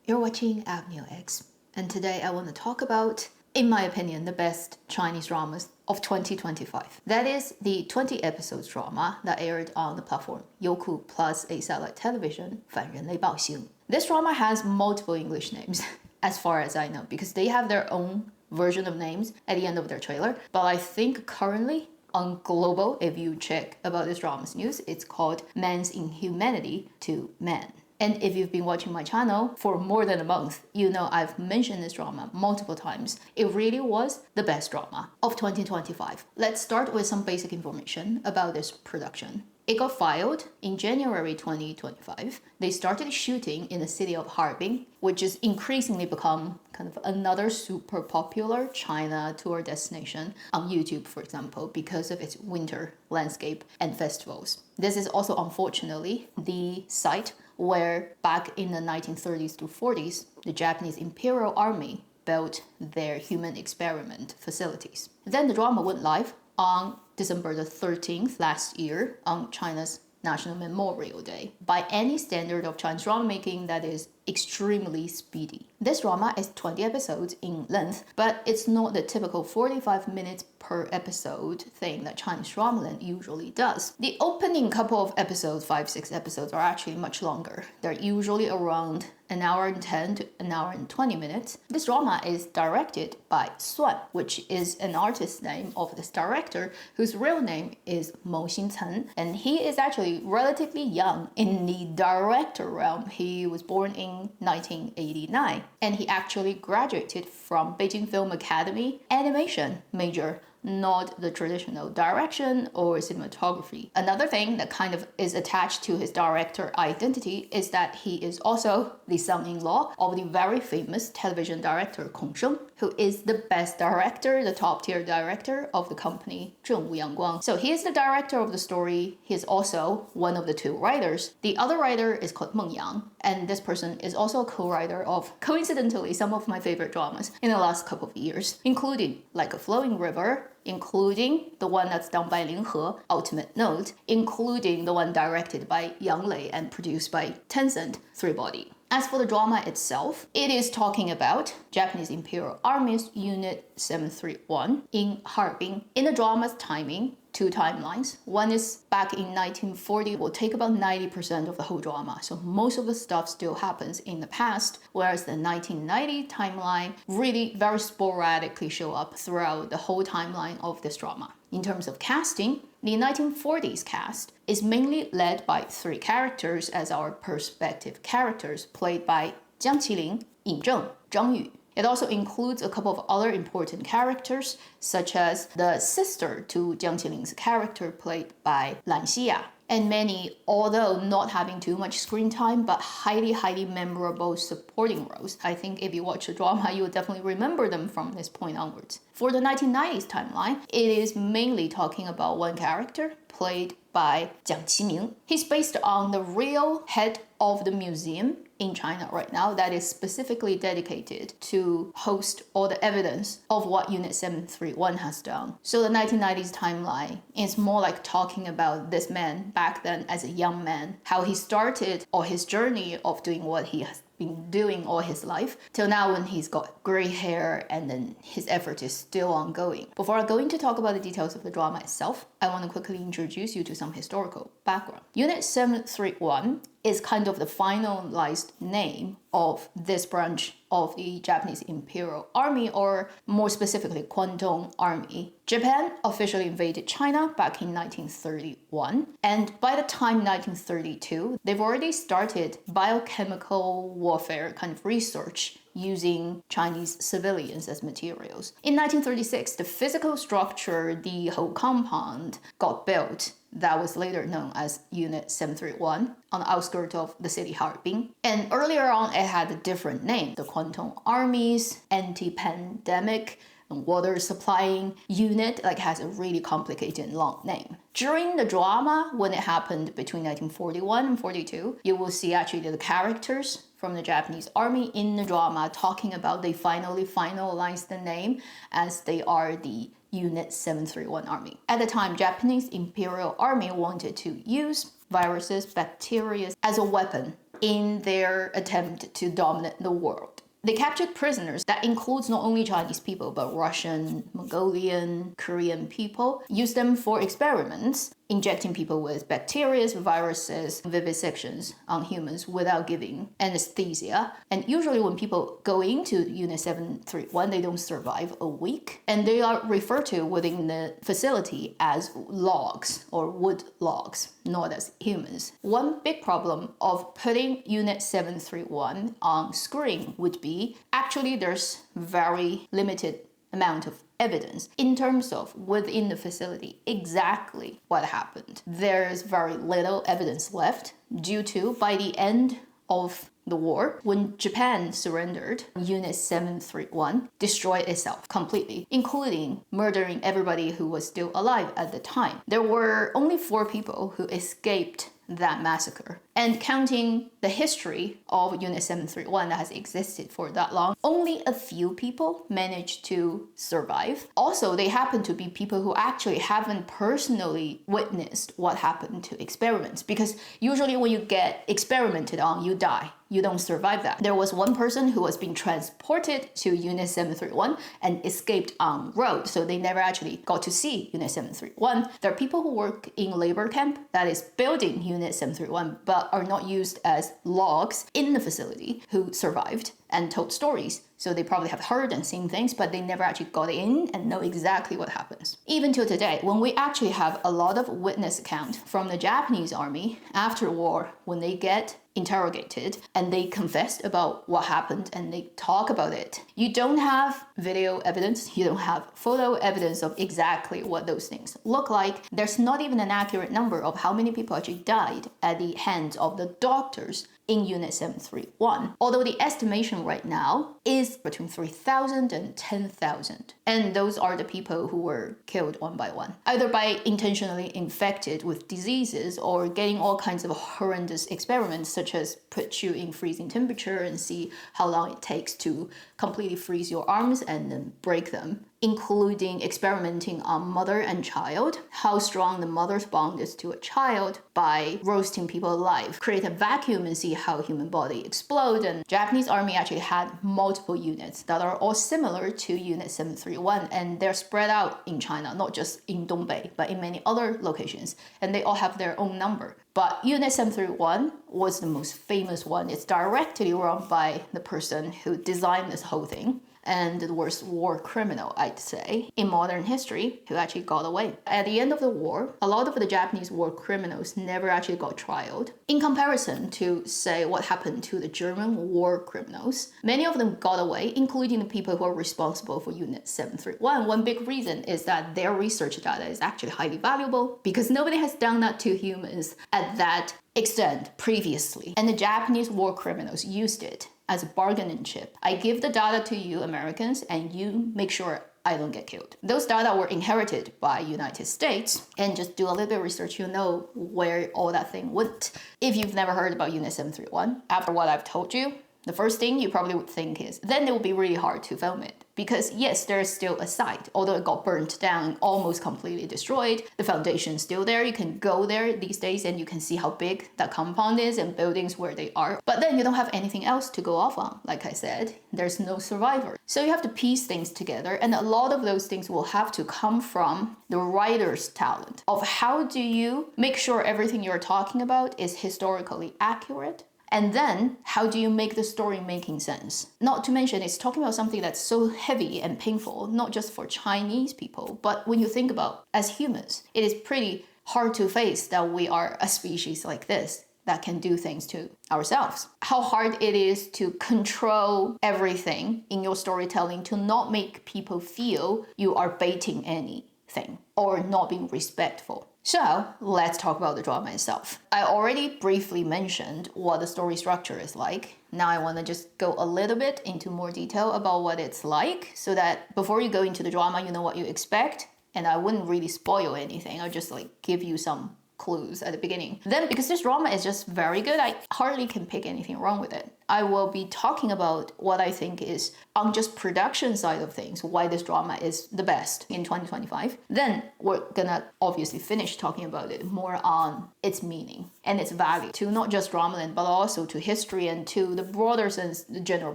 You're watching Avenue X, and today I want to talk about, in my opinion, the best Chinese dramas of 2025. That is the 20 episodes drama that aired on the platform Youku plus a satellite television, 反人类报星. This drama has multiple English names, as far as I know, because they have their own version of names at the end of their trailer. But I think currently, on Global, if you check about this drama's news, it's called Man's Inhumanity to Man. And if you've been watching my channel for more than a month, you know I've mentioned this drama multiple times. It really was the best drama of 2025. Let's start with some basic information about this production. It got filed in January 2025. They started shooting in the city of Harbin, which has increasingly become kind of another super popular China tour destination on YouTube, for example, because of its winter landscape and festivals. This is also, unfortunately, the site where back in the 1930s to 40s, the Japanese Imperial Army built their human experiment facilities. Then the drama went live on December the 13th last year on China's National Memorial Day. By any standard of Chinese drama making, that is extremely speedy. This drama is 20 episodes in length, but it's not the typical 45 minutes per episode thing that Chinese dramaland usually does. The opening couple of episodes, 5-6 episodes, are actually much longer. They're usually around an hour and 10 to an hour and 20 minutes. This drama is directed by Suan, which is an artist name of this director, whose real name is Mo Xinchen, and he is actually relatively young in the director realm. He was born in 1989, and he actually graduated from Beijing Film Academy animation major, not the traditional direction or cinematography. Another thing that kind of is attached to his director identity is that he is also the son-in-law of the very famous television director Kong Sheng, who is the best director, the top tier director of the company Zhengwu Yangguang. So he is the director of the story. He is also one of the two writers. The other writer is called Meng Yang, and this person is also a co-writer of, coincidentally, some of my favorite dramas in the last couple of years, including Like a Flowing River, including the one that's done by Lin He, Ultimate Note, including the one directed by Yang Lei and produced by Tencent, Three Body. As for the drama itself, it is talking about Japanese Imperial Army's Unit 731 in Harbin. In the drama's timing, two timelines. One is back in 1940, will take about 90% of the whole drama. So most of the stuff still happens in the past, whereas the 1990 timeline really very sporadically show up throughout the whole timeline of this drama. In terms of casting, the 1940s cast is mainly led by three characters as our perspective characters, played by Jiang Qilin, Yin Zheng, Zhang Yu. It also includes a couple of other important characters, such as the sister to Jiang Qilin's character played by Lan Xia, and many, although not having too much screen time, but highly memorable supporting roles. I think if you watch the drama, you will definitely remember them from this point onwards. For the 1990s timeline, it is mainly talking about one character played by Jiang Qiming. He's based on the real head of the museum in China right now that is specifically dedicated to host all the evidence of what Unit 731 has done. So the 1990s timeline is more like talking about this man back then as a young man, how he started or his journey of doing what he has been doing all his life till now when he's got gray hair, and then his effort is still ongoing. Before I go into talk about the details of the drama itself, I want to quickly introduce you to some historical background. Unit 731 is kind of the finalized name of this branch of the Japanese Imperial Army, or more specifically, Guangdong Army. Japan officially invaded China back in 1931, and by the time 1932, they've already started biochemical warfare kind of research using Chinese civilians as materials. In 1936, the physical structure, the whole compound, got built that was later known as Unit 731 on the outskirts of the city Harbin. And earlier on, it had a different name, the Guangdong Army's Anti-Pandemic and Water Supplying Unit, like has a really complicated and long name. During the drama, when it happened between 1941 and 42, you will see actually the characters from the Japanese army in the drama talking about they finally finalized the name as they are the Unit 731 Army. At the time, Japanese Imperial Army wanted to use viruses, bacteria as a weapon in their attempt to dominate the world. They captured prisoners that includes not only Chinese people, but Russian, Mongolian, Korean people, used them for experiments, injecting people with bacteria, viruses, vivisections on humans without giving anesthesia. And usually when people go into Unit 731, they don't survive a week. And they are referred to within the facility as logs or wood logs, not as humans. One big problem of putting Unit 731 on screen would be actually there's very limited amount of evidence in terms of within the facility exactly what happened. There's very little evidence left due to by the end of the war, when Japan surrendered, Unit 731 destroyed itself completely, including murdering everybody who was still alive at the time. There were only 4 people who escaped that massacre. And counting the history of Unit 731 that has existed for that long, only a few people managed to survive. Also, they happen to be people who actually haven't personally witnessed what happened to experiments, because usually when you get experimented on, you die. You don't survive that. There was one person who was being transported to Unit 731 and escaped en route, so they never actually got to see Unit 731. There are people who work in labor camp that is building Unit 731 but are not used as logs in the facility who survived and told stories. So they probably have heard and seen things, but they never actually got in and know exactly what happens. Even till today, when we actually have a lot of witness account from the Japanese army after war, when they get interrogated and they confessed about what happened and they talk about it, you don't have video evidence, you don't have photo evidence of exactly what those things look like. There's not even an accurate number of how many people actually died at the hands of the doctors in Unit 731, although the estimation right now is between 3,000 and 10,000. And those are the people who were killed one by one, either by intentionally infected with diseases or getting all kinds of horrendous experiments, such as put you in freezing temperature and see how long it takes to completely freeze your arms and then break them, including experimenting on mother and child, how strong the mother's bond is to a child by roasting people alive, create a vacuum and see how human body explode. And Japanese army actually had multiple units that are all similar to Unit 731, and they're spread out in China, not just in Dongbei, but in many other locations, and they all have their own number. But Unit 731 was the most famous one. It's directly run by the person who designed this whole thing, and the worst war criminal, I'd say, in modern history, who actually got away. At the end of the war, a lot of the Japanese war criminals never actually got trialed. In comparison to, say, what happened to the German war criminals, many of them got away, including the people who are responsible for Unit 731. One big reason is that their research data is actually highly valuable, because nobody has done that to humans at that extent previously. And the Japanese war criminals used it as a bargaining chip. I give the data to you Americans and you make sure I don't get killed. Those data were inherited by United States, and just do a little bit of research, you'll know where all that thing went. If you've never heard about Unit 731, after what I've told you, the first thing you probably would think is, then it will be really hard to film it. Because yes, there is still a site, although it got burnt down, almost completely destroyed. The foundation is still there. You can go there these days and you can see how big that compound is and buildings where they are. But then you don't have anything else to go off on. Like I said, there's no survivor. So you have to piece things together, and a lot of those things will have to come from the writer's talent of how do you make sure everything you're talking about is historically accurate. And then, how do you make the story making sense? Not to mention, it's talking about something that's so heavy and painful, not just for Chinese people, but when you think about as humans, it is pretty hard to face that we are a species like this that can do things to ourselves. How hard it is to control everything in your storytelling to not make people feel you are baiting anything or not being respectful. So let's talk about the drama itself. I already briefly mentioned what the story structure is like. Now I want to just go a little bit into more detail about what it's like, so that before you go into the drama, you know what you expect. And I wouldn't really spoil anything. I'll just give you some clues at the beginning. Then, because this drama is just very good, I hardly can pick anything wrong with it. I will be talking about what I think is on just production side of things, why this drama is the best in 2025. Then we're gonna obviously finish talking about it more on its meaning and its value to not just dramaland, but also to history and to the broader sense, the general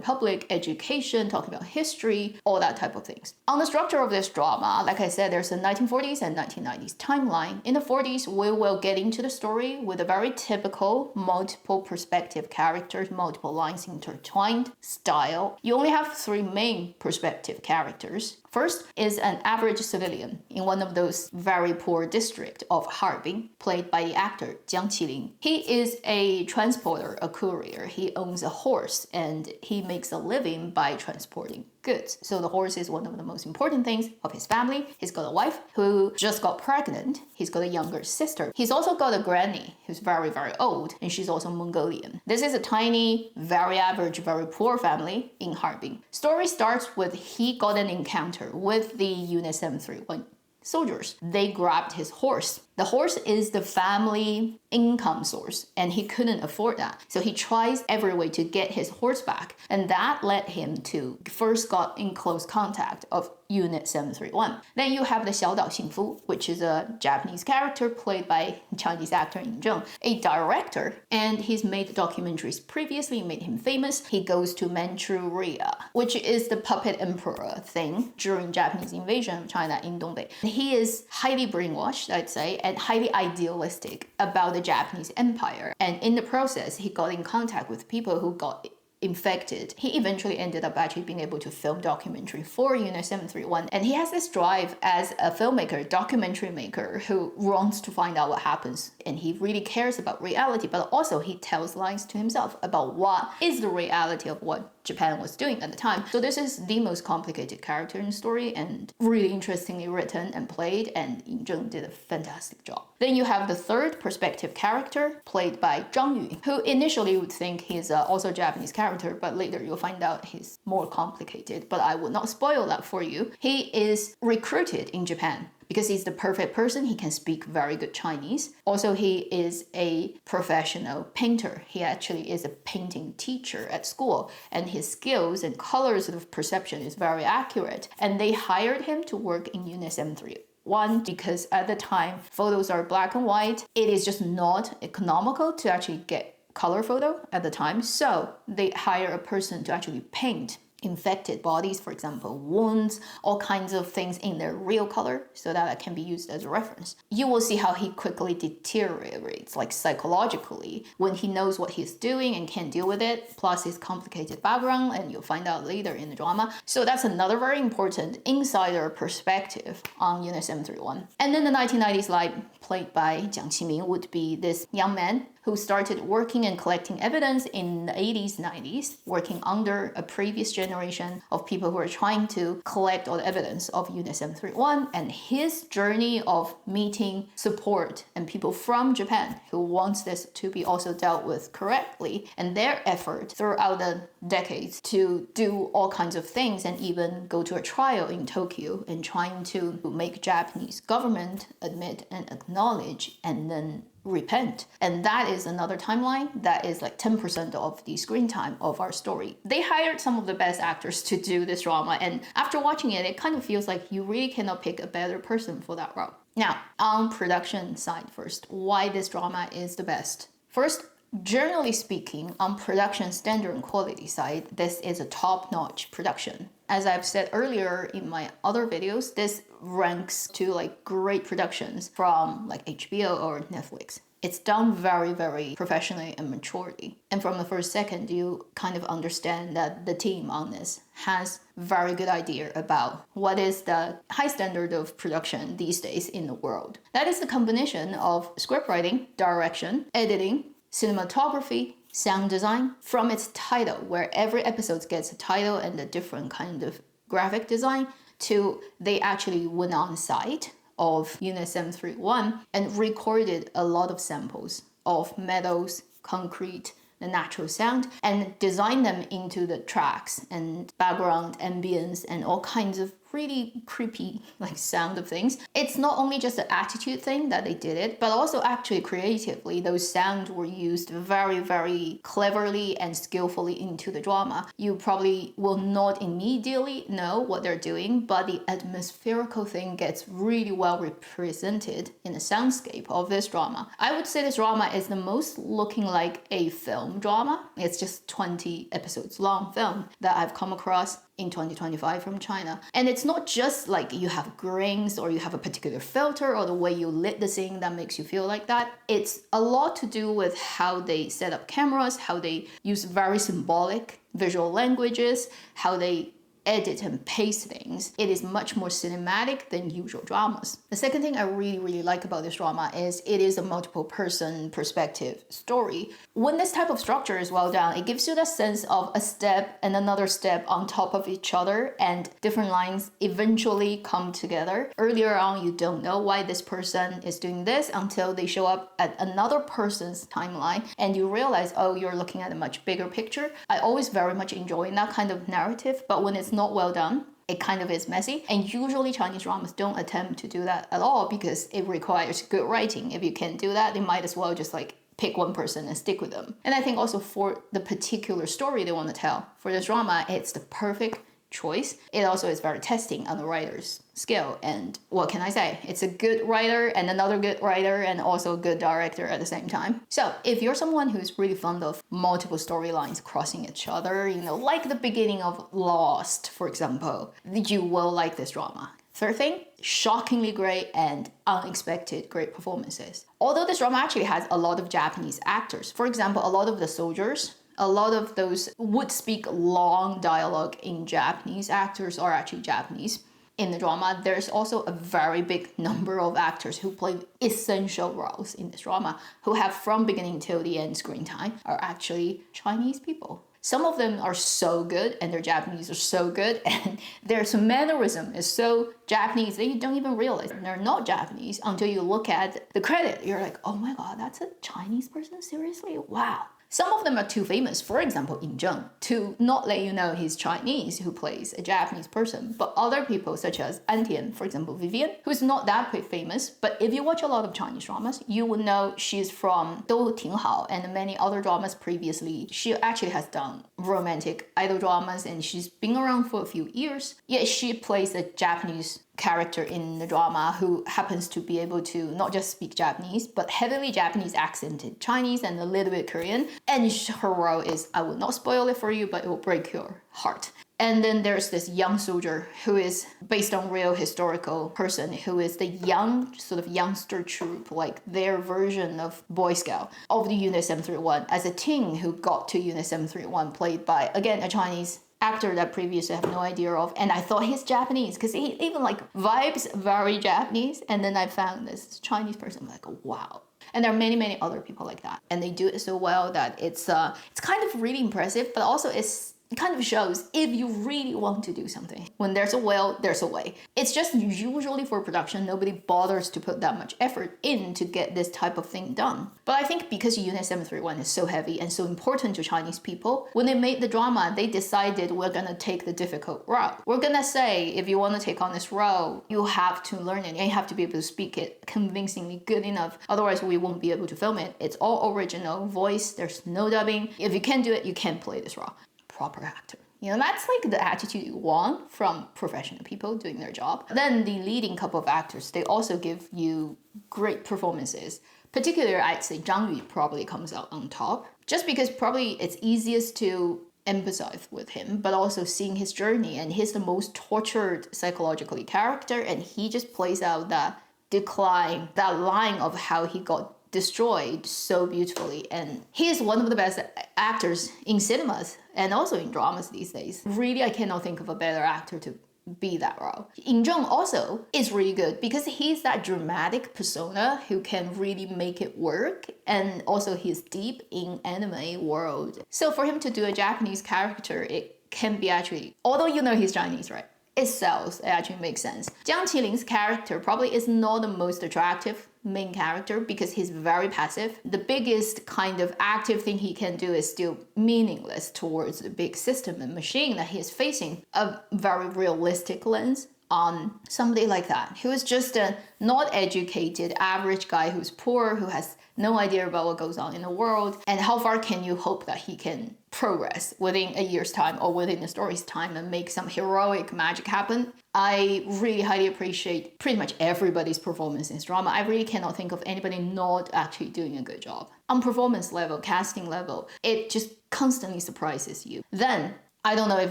public, education, talking about history, all that type of things. On the structure of this drama, like I said, there's a 1940s and 1990s timeline. In the 40s, we will get into the story with a very typical multiple perspective characters, multiple lines intertwined style. You only have three main perspective characters. First is an average civilian in one of those very poor districts of Harbin, played by the actor Jiang Qilin. He is a transporter, a courier. He owns a horse and he makes a living by transporting goods. So the horse is one of the most important things of his family. He's got a wife who just got pregnant. He's got a younger sister. He's also got a granny who's very, very old, and she's also Mongolian. This is a tiny, very average, very poor family in Harbin. Story starts with he got an encounter with the Unit 731 soldiers. They grabbed his horse. The horse is the family income source, and he couldn't afford that. So he tries every way to get his horse back, and that led him to first got in close contact of Unit 731. Then you have the Xiaodao Xingfu, which is a Japanese character played by Chinese actor Yin Zheng, a director, and he's made documentaries previously, made him famous. He goes to Manchuria, which is the puppet emperor thing during Japanese invasion of China in Dongbei. He is highly brainwashed, I'd say, and highly idealistic about the Japanese empire. And in the process, he got in contact with people who got infected. He eventually ended up actually being able to film documentary for Unit 731. And he has this drive as a filmmaker, documentary maker, who wants to find out what happens. And he really cares about reality, but also he tells lies to himself about what is the reality of what Japan was doing at the time. So this is the most complicated character in the story and really interestingly written and played, and Yin Zheng did a fantastic job. Then you have the third perspective character played by Zhang Yu, who initially would think he's also a Japanese character, but later you'll find out he's more complicated, but I will not spoil that for you. He is recruited in Japan because he's the perfect person. He can speak very good Chinese. Also, he is a professional painter. He actually is a painting teacher at school, and his skills and colors of perception is very accurate. And they hired him to work in Unit 731 because at the time, photos are black and white. It is just not economical to actually get color photo at the time. So they hire a person to actually paint infected bodies, for example, wounds, all kinds of things in their real color so that it can be used as a reference. You will see how he quickly deteriorates, like psychologically, when he knows what he's doing and can't deal with it, plus his complicated background, and you'll find out later in the drama. So that's another very important insider perspective on Unit 731. And then the 1990s light, played by Jiang Qiming, would be this young man who started working and collecting evidence in the 80s, 90s, working under a previous generation of people who are trying to collect all the evidence of Unit 731, and his journey of meeting support and people from Japan who wants this to be also dealt with correctly, and their effort throughout the decades to do all kinds of things and even go to a trial in Tokyo and trying to make Japanese government admit and acknowledge and then repent. And that is another timeline that is like 10% of the screen time of our story. They hired some of the best actors to do this drama, and after watching it, it kind of feels like you really cannot pick a better person for that role. Now, on production side first, why this drama is the best. First, generally speaking, on production standard and quality side, this is a top-notch production. As I've said earlier in my other videos, this ranks to like great productions from like HBO or Netflix. It's done very, very professionally and maturely. And from the first second, you kind of understand that the team on this has very good idea about what is the high standard of production these days in the world. That is the combination of script writing, direction, editing, cinematography, sound design, from its title, where every episode gets a title and a different kind of graphic design, to they actually went on site of Unit 731 and recorded a lot of samples of metals, concrete, the natural sound, and design them into the tracks and background ambience and all kinds of really creepy like sound of things. It's not only just the attitude thing that they did it, but also actually creatively, those sounds were used very, very cleverly and skillfully into the drama. You probably will not immediately know what they're doing, but the atmospherical thing gets really well represented in the soundscape of this drama. I would say this drama is the most looking like a film drama. It's just 20 episodes long film that I've come across in 2025 from China. And it's not just like you have grains or you have a particular filter or the way you lit the scene that makes you feel like that. It's a lot to do with how they set up cameras, how they use very symbolic visual languages, how they edit and paste things. It is much more cinematic than usual dramas. The second thing I really, really like about this drama is it is a multiple person perspective story. When this type of structure is well done, it gives you the sense of a step and another step on top of each other, and different lines eventually come together. Earlier on, you don't know why this person is doing this until they show up at another person's timeline and you realize, oh, you're looking at a much bigger picture. I always very much enjoy that kind of narrative, but when it's not well done, it kind of is messy. And usually Chinese dramas don't attempt to do that at all because it requires good writing. If you can't do that, they might as well just like pick one person and stick with them. And I think also for the particular story they want to tell for this drama, it's the perfect choice. It also is very testing on the writer's skill. And what can I say? It's a good writer and another good writer and also a good director at the same time. So if you're someone who's really fond of multiple storylines crossing each other, you know, like the beginning of Lost, for example, you will like this drama. Third thing, shockingly great and unexpected great performances. Although this drama actually has a lot of Japanese actors. For example, a lot of the soldiers, a lot of those would speak long dialogue in Japanese actors are actually Japanese. In the drama, there's also a very big number of actors who play essential roles in this drama, who have from beginning till the end screen time are actually Chinese people. Some of them are so good and their Japanese are so good and their mannerism is so Japanese that you don't even realize they're not Japanese until you look at the credit. You're like, oh my god, that's a Chinese person? Seriously? Wow. Some of them are too famous, for example, Inhumanity, to not let you know he's Chinese who plays a Japanese person. But other people such as Antian, for example, Vivian, who's not that famous, but if you watch a lot of Chinese dramas, you would know she's from 都挺好 and many other dramas previously. She actually has done romantic idol dramas and she's been around for a few years. Yet she plays a Japanese character in the drama who happens to be able to not just speak Japanese, but heavily Japanese accented Chinese and a little bit Korean. And her role is, I will not spoil it for you, but it will break your heart. And then there's this young soldier who is based on real historical person who is the young, sort of youngster troop, like their version of Boy Scout of the Unit 731 as a teen who got to Unit 731 played by, again, a Chinese actor that previously I have no idea of, and I thought he's Japanese because he even like vibes very Japanese, and then I found this Chinese person. I'm like, wow. And there are many, many other people like that, and they do it so well that it's kind of really impressive, but also it kind of shows if you really want to do something. When there's a will, there's a way. It's just usually for production, nobody bothers to put that much effort in to get this type of thing done. But I think because Unit 731 is so heavy and so important to Chinese people, when they made the drama, they decided we're gonna take the difficult route. We're gonna say, if you want to take on this role, you have to learn it and you have to be able to speak it convincingly good enough. Otherwise, we won't be able to film it. It's all original voice. There's no dubbing. If you can't do it, you can't play this role. Proper actor. You know, that's like the attitude you want from professional people doing their job. Then the leading couple of actors, they also give you great performances. Particularly, I'd say Zhang Yu probably comes out on top, just because probably it's easiest to empathize with him, but also seeing his journey, and he's the most tortured psychologically character, and he just plays out that decline, that line of how he got destroyed so beautifully. And he is one of the best actors in cinemas and also in dramas these days. Really, I cannot think of a better actor to be that role. In Zheng also is really good because he's that dramatic persona who can really make it work, and also he's deep in anime world. So for him to do a Japanese character, it can be actually, although you know he's Chinese, right? It sells, it actually makes sense. Jiang Qilin's character probably is not the most attractive main character because he's very passive. The biggest kind of active thing he can do is still meaningless towards the big system and machine that he is facing. A very realistic lens on somebody like that, who is just a not educated, average guy who's poor, who has no idea about what goes on in the world, and how far can you hope that he can progress within a year's time or within the story's time and make some heroic magic happen. I really highly appreciate pretty much everybody's performance in this drama. I really cannot think of anybody not actually doing a good job. On performance level, casting level, it just constantly surprises you. Then, I don't know if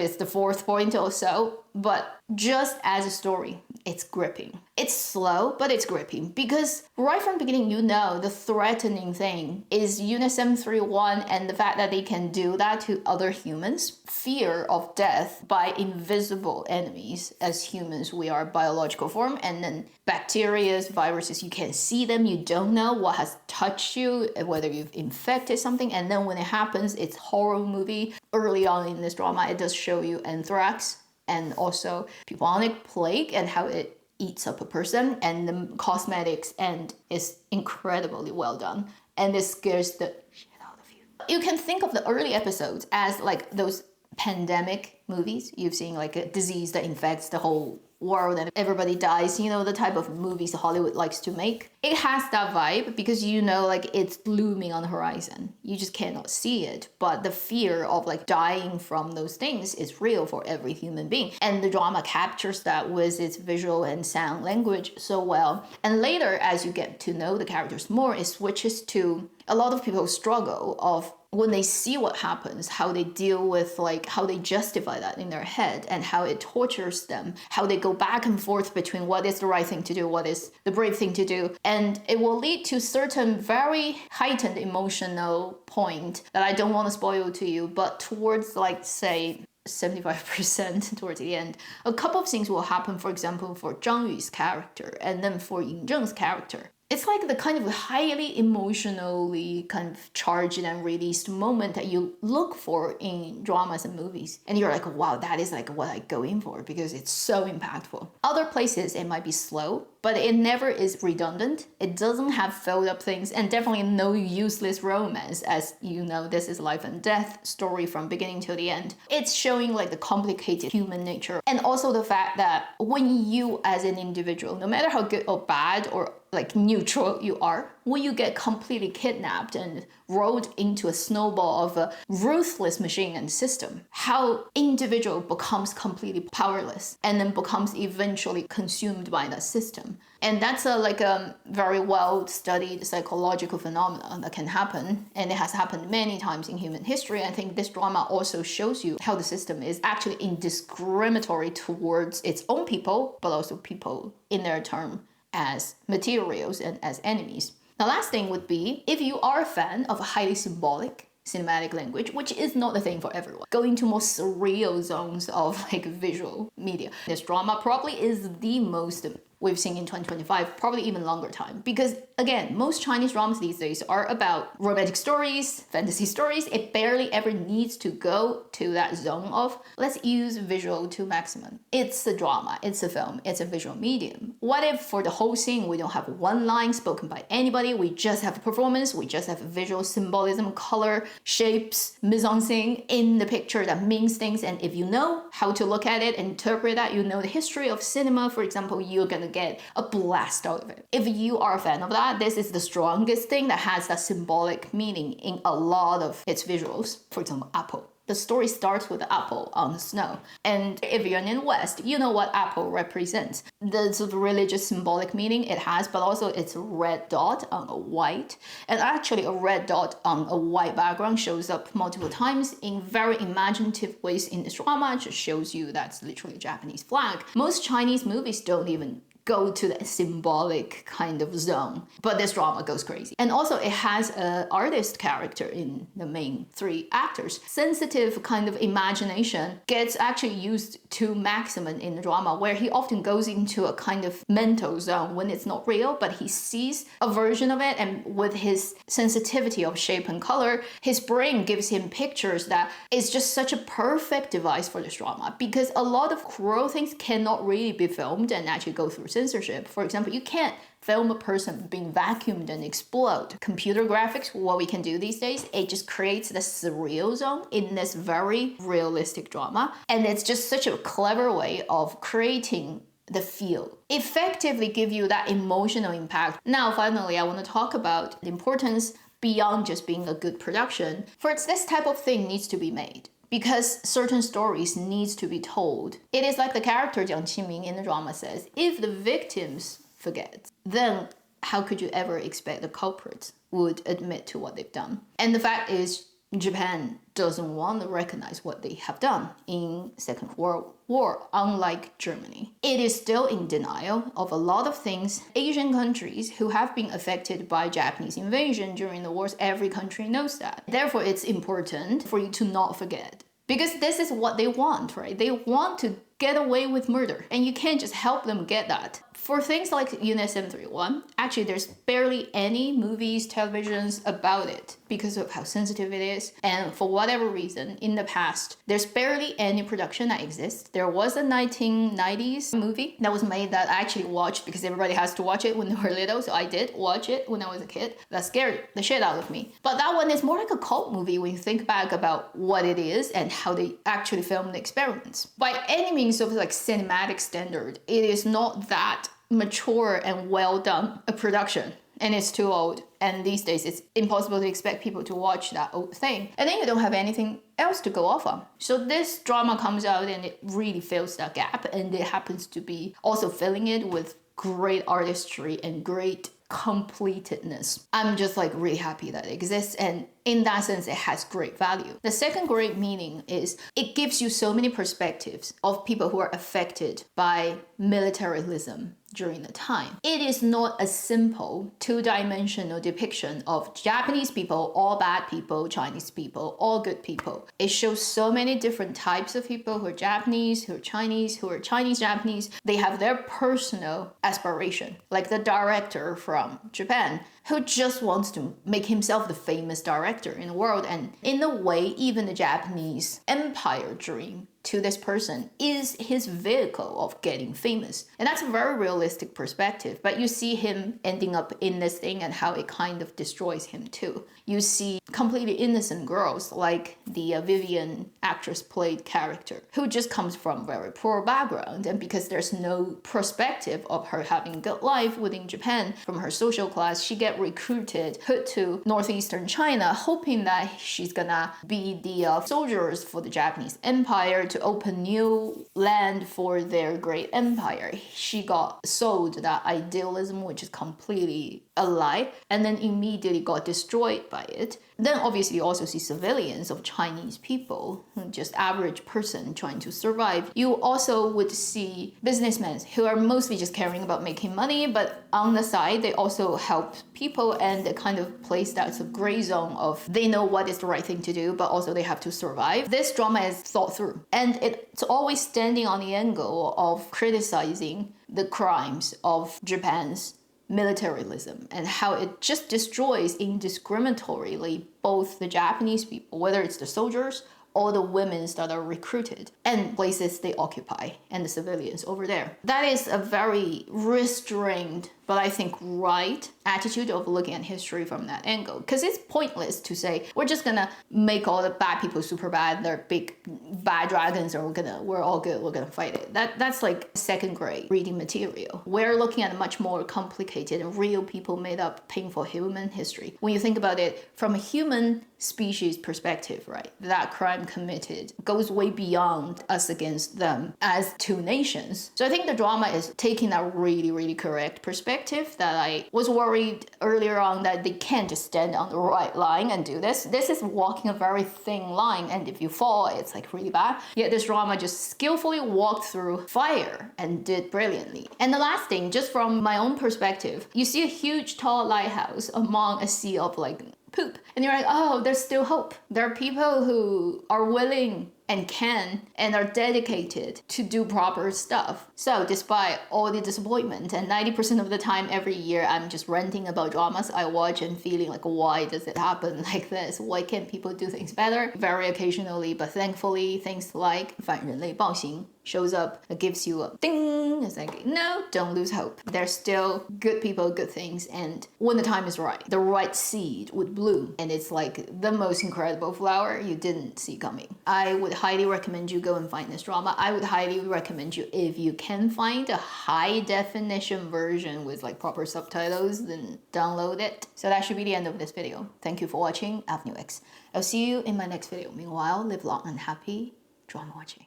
it's the fourth point or so, but just as a story, it's gripping. It's slow, but it's gripping because right from the beginning, you know the threatening thing is Unit 731 and the fact that they can do that to other humans. Fear of death by invisible enemies. As humans, we are biological form, and then bacteria, viruses, you can see them, you don't know what has touched you, whether you've infected something, and then when it happens, it's horror movie. Early on in this drama, it does show you anthrax and also bubonic plague and how it eats up a person, and the cosmetics and is incredibly well done, and it scares the shit out of you. You can think of the early episodes as like those pandemic movies. You've seen like a disease that infects the whole world and everybody dies, you know, the type of movies Hollywood likes to make. It has that vibe because you know like it's looming on the horizon. You just cannot see it, but the fear of like dying from those things is real for every human being, and the drama captures that with its visual and sound language so well. And later, as you get to know the characters more, it switches to a lot of people's struggle of when they see what happens, how they deal with like how they justify that in their head and how it tortures them, how they go back and forth between what is the right thing to do, what is the brave thing to do. And it will lead to certain very heightened emotional point that I don't want to spoil to you, but towards like say 75% towards the end, a couple of things will happen, for example, for Zhang Yu's character and then for Yin Zheng's character. It's like the kind of highly emotionally kind of charged and released moment that you look for in dramas and movies. And you're like, wow, that is like what I go in for because it's so impactful. Other places, it might be slow, but it never is redundant. It doesn't have filled up things, and definitely no useless romance, as you know, this is life and death story from beginning to the end. It's showing like the complicated human nature, and also the fact that when you as an individual, no matter how good or bad or like neutral you are, when you get completely kidnapped and rolled into a snowball of a ruthless machine and system, how individual becomes completely powerless and then becomes eventually consumed by that system. And that's a very well studied psychological phenomenon that can happen, and it has happened many times in human history. I think this drama also shows you how the system is actually indiscriminatory towards its own people, but also people in their turn as materials and as enemies. The last thing would be, if you are a fan of a highly symbolic cinematic language, which is not the thing for everyone, going to more surreal zones of like visual media, this drama probably is the most we've seen in 2025, probably even longer time. Because again, most Chinese dramas these days are about romantic stories, fantasy stories. It barely ever needs to go to that zone of let's use visual to maximum. It's a drama, it's a film, it's a visual medium. What if for the whole scene we don't have one line spoken by anybody, we just have a performance, we just have visual symbolism, color, shapes, mise-en-scène in the picture that means things, and if you know how to look at it, interpret that, you know the history of cinema, for example, you're gonna get a blast out of it. If you are a fan of that, this is the strongest thing that has that symbolic meaning in a lot of its visuals. For example, apple. The story starts with the apple on the snow. And if you're in the West, you know what apple represents. The sort of religious symbolic meaning it has, but also it's a red dot on a white. And actually a red dot on a white background shows up multiple times in very imaginative ways in this drama. It just shows you that's literally a Japanese flag. Most Chinese movies don't even go to that symbolic kind of zone, but this drama goes crazy. And also it has an artist character in the main three actors. Sensitive kind of imagination gets actually used to maximum in the drama, where he often goes into a kind of mental zone when it's not real, but he sees a version of it, and with his sensitivity of shape and color, his brain gives him pictures that is just such a perfect device for this drama, because a lot of cruel things cannot really be filmed and actually go through censorship. For example, you can't film a person being vacuumed and explode. Computer graphics, what we can do these days, it just creates this surreal zone in this very realistic drama. And it's just such a clever way of creating the feel, effectively give you that emotional impact. Now, finally, I want to talk about the importance beyond just being a good production. First, this type of thing needs to be made because certain stories needs to be told. It is like the character Jiang Qiming in the drama says, if the victims forget, then how could you ever expect the culprits would admit to what they've done? And the fact is, Japan doesn't want to recognize what they have done in Second World War, unlike Germany. It is still in denial of a lot of things. Asian countries who have been affected by Japanese invasion during the wars, every country knows that. Therefore, it's important for you to not forget. Because this is what they want, right? They want to get away with murder, and you can't just help them get that. For things like Unit 731, actually there's barely any movies, televisions about it because of how sensitive it is. And for whatever reason, in the past, there's barely any production that exists. There was a 1990s movie that was made that I actually watched because everybody has to watch it when they were little, so I did watch it when I was a kid. That scared the shit out of me. But that one is more like a cult movie when you think back about what it is and how they actually filmed the experiments. By any means of like cinematic standard, it is not that mature and well done a production, and it's too old, and these days it's impossible to expect people to watch that old thing, and then you don't have anything else to go off on. So this drama comes out and it really fills that gap, and it happens to be also filling it with great artistry and great completedness. I'm just like really happy that it exists, and in that sense it has great value. The second great meaning is it gives you so many perspectives of people who are affected by militarism during the time. It is not a simple two-dimensional depiction of Japanese people, all bad people, Chinese people, all good people. It shows so many different types of people who are Japanese, who are Chinese, who are Chinese Japanese. They have their personal aspiration, like the director from Japan who just wants to make himself the famous director in the world, and in a way even the Japanese empire dream to this person is his vehicle of getting famous. And that's a very realistic perspective, but you see him ending up in this thing and how it kind of destroys him too. You see completely innocent girls like the Vivian actress played character who just comes from very poor background, and because there's no perspective of her having a good life within Japan from her social class, she get recruited, put to northeastern China, hoping that she's gonna be the soldiers for the Japanese empire to open new land for their great empire. She got sold that idealism, which is completely a lie, and then immediately got destroyed by it. Then obviously you also see civilians of Chinese people, just average person trying to survive. You also would see businessmen who are mostly just caring about making money, but on the side they also help people, and they kind of place that's a gray zone of they know what is the right thing to do, but also they have to survive. This drama is thought through, and it's always standing on the angle of criticizing the crimes of Japan's militarism and how it just destroys indiscriminatorily both the Japanese people, whether it's the soldiers or the women that are recruited, and places they occupy, and the civilians over there. That is a very restrained, but I think right attitude of looking at history from that angle. Because it's pointless to say, we're just gonna make all the bad people super bad, they're big bad dragons, or we're all good, we're gonna fight it. That's like second grade reading material. We're looking at a much more complicated and real people made up painful human history. When you think about it from a human species perspective, right? That crime committed goes way beyond us against them as two nations. So I think the drama is taking that really, really correct perspective that I was worried earlier on that they can't just stand on the right line and do this. This is walking a very thin line, and if you fall, it's like really bad. Yet this drama just skillfully walked through fire and did brilliantly. And the last thing, just from my own perspective, you see a huge tall lighthouse among a sea of like poop. And you're like, oh, there's still hope. There are people who are willing and can and are dedicated to do proper stuff. So despite all the disappointment, and 90% of the time every year I'm just ranting about dramas I watch and feeling like, why does it happen like this? Why can't people do things better? Very occasionally, but thankfully, things like 反人类暴行 shows up, it gives you a ding. It's like, no, don't lose hope. There's still good people, good things, and when the time is right, the right seed would bloom, and it's like the most incredible flower you didn't see coming. I would highly recommend you go and find this drama. I would highly recommend you, if you can find a high definition version with like proper subtitles, then download it. So that should be the end of this video. Thank you for watching Avenue X. I'll see you in my next video. Meanwhile, live long and happy drama watching.